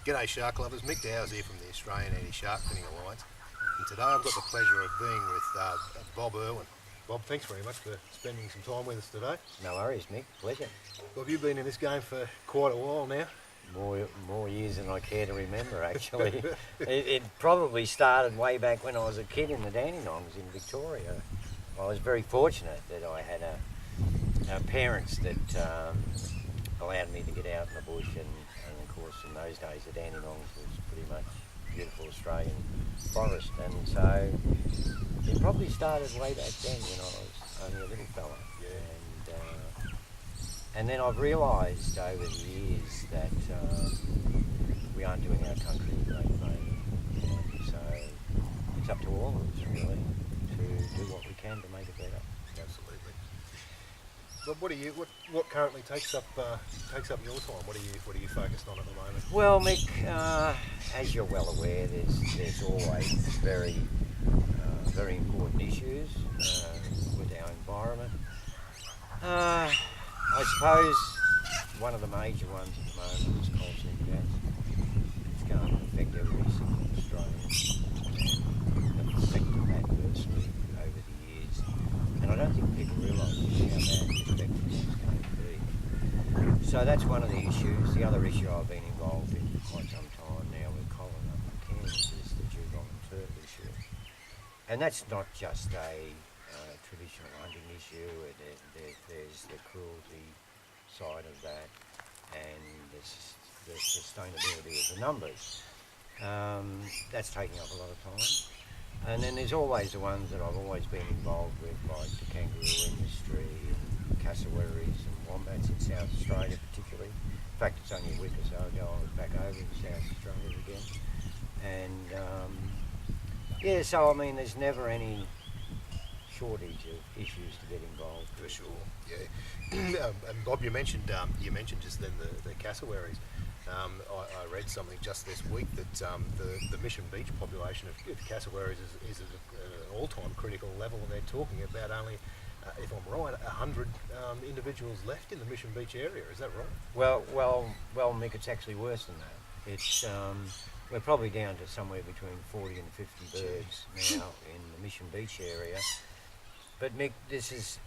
G'day shark lovers, Mick Dowers here from the Australian Anti-Shark Finning Alliance, and today I've got the pleasure of being with Bob Irwin. Bob, thanks very much for spending some time with us today. No worries, Mick. Pleasure. Bob, you've been in this game for quite a while now. More years than I care to remember, actually. it probably started way back when I was a kid in the Dandenongs in Victoria. I was very fortunate that I had parents that allowed me to get out in the bush, and of course in those days the Dandenongs was pretty much beautiful Australian forest, and so it probably started way back then when I was only a little fella. Yeah. And then I've realised over the years that we aren't doing our country a great favour, and so it's up to all of us really to do what we can to make it better. Absolutely. But what currently takes up your time? What are you focused on at the moment? Well, Mick, as you're well aware, there's always very important issues with our environment. I suppose one of the major ones at the moment is coal seam gas. It's going to affect every single Australian and affected adversely over the years. And I don't think people realise how bad the effect of this is going to be. So that's one of the issues. The other issue I've been involved in for quite some time now with coal and up in Cairns is the dugong and turtle issue. And that's not just a traditional hunting issue. There's the cruelty side of that, and the sustainability of the numbers. That's taking up a lot of time. And then there's always the ones that I've always been involved with, like the kangaroo industry and cassowaries and wombats in South Australia particularly. In fact, it's only a week or so ago I was back over in South Australia again. And so I mean, there's never any shortage of issues to get involved For sure, yeah. And Bob, you mentioned just then the cassowaries. I read something just this week that the Mission Beach population of cassowaries is at an all-time critical level, and they're talking about only, if I'm right, 100 individuals left in the Mission Beach area. Is that right? Well, Mick, it's actually worse than that. It's we're probably down to somewhere between 40 and 50 birds now in the Mission Beach area. But Mick, this is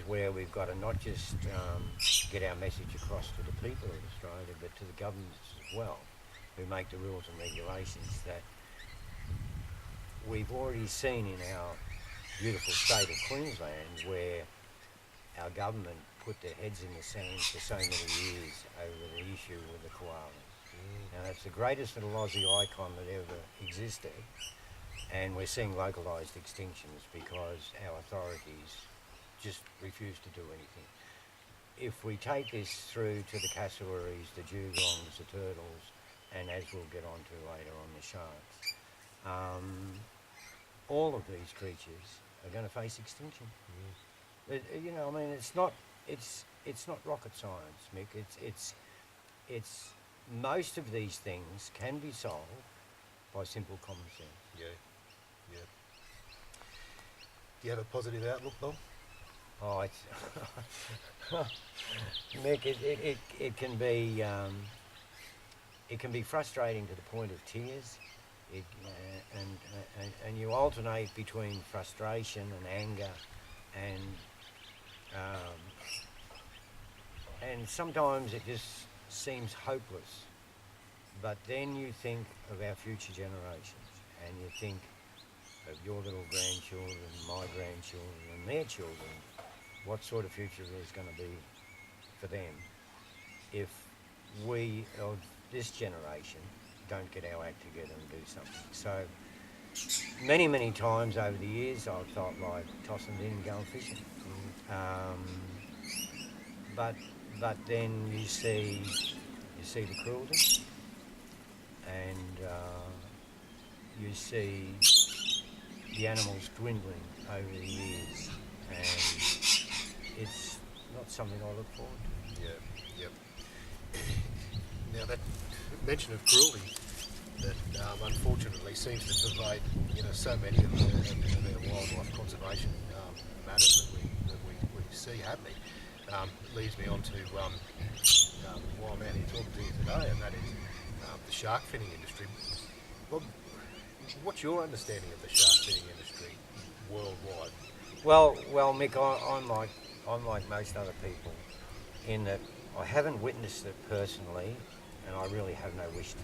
where we've got to not just get our message across to the people of Australia, but to the governments as well, who make the rules and regulations that we've already seen in our beautiful state of Queensland, where our government put their heads in the sand for so many years over the issue with the koalas. Now that's the greatest little Aussie icon that ever existed, and we're seeing localised extinctions because our authorities just refuse to do anything. If we take this through to the cassowaries, the dugongs, the turtles, and as we'll get on to later on, the sharks, all of these creatures are going to face extinction. You know, I mean, it's not rocket science, Mick. It's most of these things can be solved by simple common sense. Yeah. Do you have a positive outlook, Bob? Oh, it's Mick, it can be frustrating to the point of tears. And you alternate between frustration and anger, and sometimes it just seems hopeless. But then you think of our future generations, and you think of your little grandchildren, my grandchildren, and their children. What sort of future there's going to be for them if we of this generation don't get our act together and do something. So many times over the years I've felt like tossing it in and going fishing. But then you see the cruelty, and you see the animals dwindling over the years, and it's not something I look forward to. Yeah. Now that mention of cruelty that unfortunately seems to pervade, so many of our wildlife conservation matters that we see happening, leads me on to why I'm out here talking to you today, and that is the shark finning industry. Bob, what's your understanding of the shark finning industry worldwide? Well, Mick, I'm like most other people in that I haven't witnessed it personally, and I really have no wish to.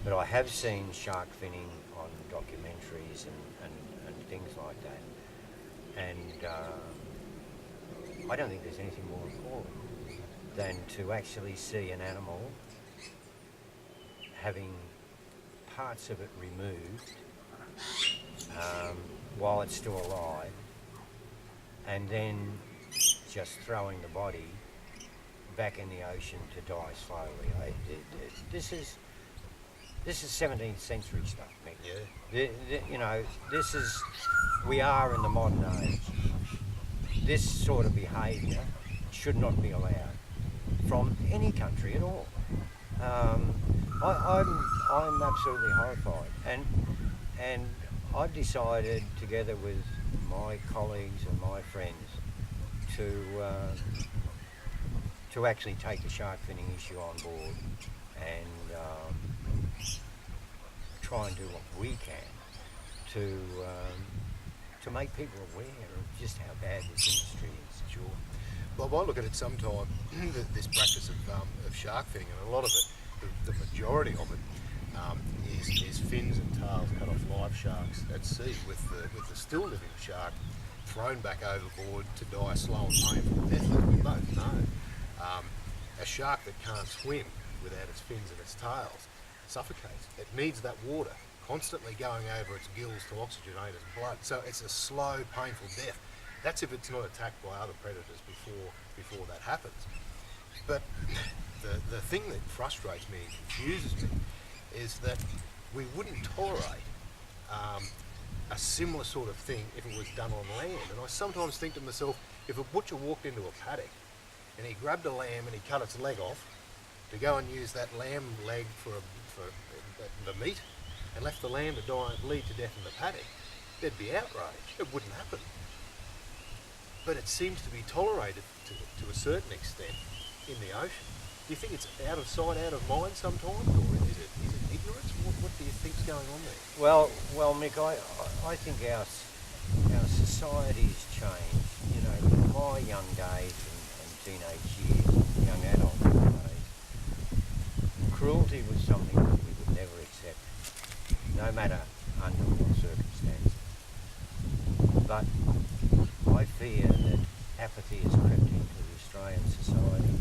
But I have seen shark finning on documentaries and things like that. And I don't think there's anything more important than to actually see an animal having parts of it removed while it's still alive, and then just throwing the body back in the ocean to die slowly. This is 17th century stuff, Mick. Yeah. We are in the modern age. This sort of behaviour should not be allowed from any country at all. I'm absolutely horrified, and I've decided, together with my colleagues and my friends, to actually take the shark finning issue on board and try and do what we can to make people aware of just how bad this industry is. Sure. Bob, I look at it sometime, this practice of shark finning, and a lot of it, the majority of it, is fins and tails cut off live sharks at sea, with the still living shark thrown back overboard to die a slow and painful death, as we both know. A shark that can't swim without its fins and its tails suffocates. It needs that water constantly going over its gills to oxygenate its blood. So it's a slow, painful death. That's if it's not attacked by other predators before that happens. But the thing that frustrates me and confuses me is that we wouldn't tolerate a similar sort of thing if it was done on land. And I sometimes think to myself, if a butcher walked into a paddock and he grabbed a lamb and he cut its leg off to go and use that lamb leg for the meat, and left the lamb to die and bleed to death in the paddock, there'd be outrage. It wouldn't happen. But it seems to be tolerated to a certain extent in the ocean. Do you think it's out of sight, out of mind sometimes, or is it ignorance? What do you think's going on there? Well, Mick, I think our society's changed. You know, in my young days and teenage years, young adult days, cruelty was something that we would never accept, no matter under what circumstances. But I fear that apathy has crept into the Australian society,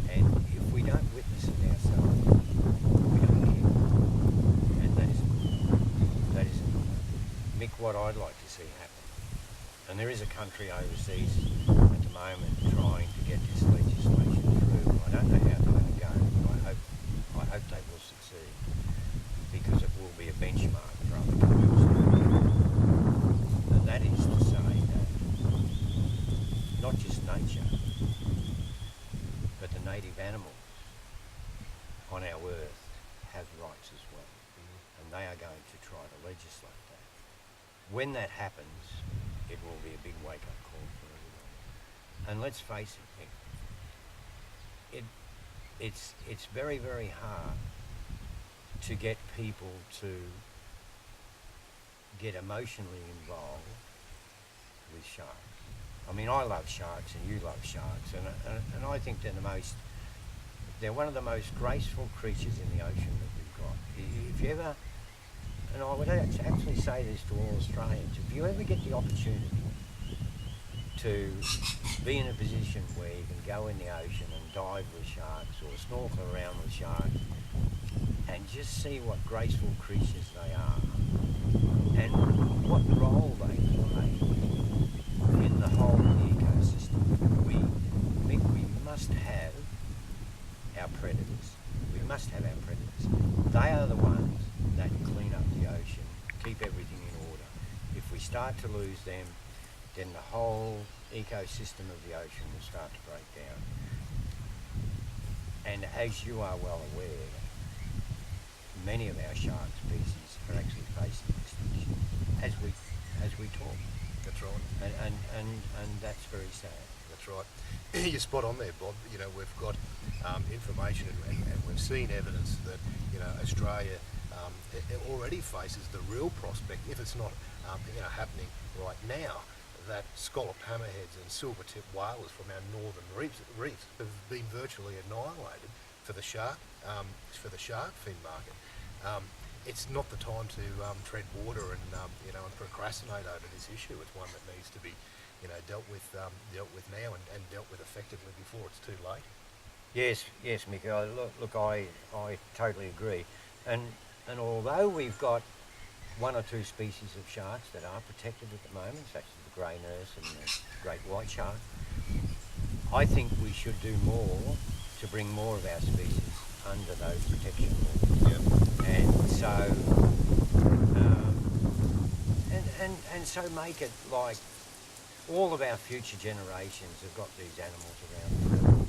and if we don't witness it ourselves, we don't care. And that isn't Mick, what I'd like to see happen. And there is a country overseas at the moment trying to get this legislation through. I don't know how it's going to go, but I hope they will succeed, because it will be a benchmark for other countries. And that is to say that not just nature, but the native animals on our earth have rights as well. And they are going to try to legislate that. When that happens, it will be a big wake-up call for everyone. And let's face it, it's very, very hard to get people to get emotionally involved with sharks. I mean, I love sharks and you love sharks, and I think they're one of the most graceful creatures in the ocean that we've got. If you ever, and I would actually say this to all Australians, if you ever get the opportunity to be in a position where you can go in the ocean and dive with sharks or snorkel around with sharks and just see what graceful creatures they are and what role they play in the whole ecosystem. We think we must have our predators. We must have our predators. They are the ones that clean up the ocean, keep everything in order. If we start to lose them, then the whole ecosystem of the ocean will start to break down. And as you are well aware, many of our shark species are actually facing extinction as we talk. That's right. And that's very sad. That's That's right. You're spot on there, Bob. You know, we've got information and we've seen evidence that, you know, Australia it already faces the real prospect, if it's not happening right now, that scalloped hammerheads and silver-tip whalers from our northern reefs have been virtually annihilated for the shark fin market. It's not the time to tread water and and procrastinate over this issue. It's one that needs to be dealt with now and dealt with effectively before it's too late. Yes, Mick. I totally agree. And although we've got one or two species of sharks that are protected at the moment, such as the grey nurse and the great white shark, I think we should do more to bring more of our species under those protection laws. Yeah. And so, and so make it like all of our future generations have got these animals around.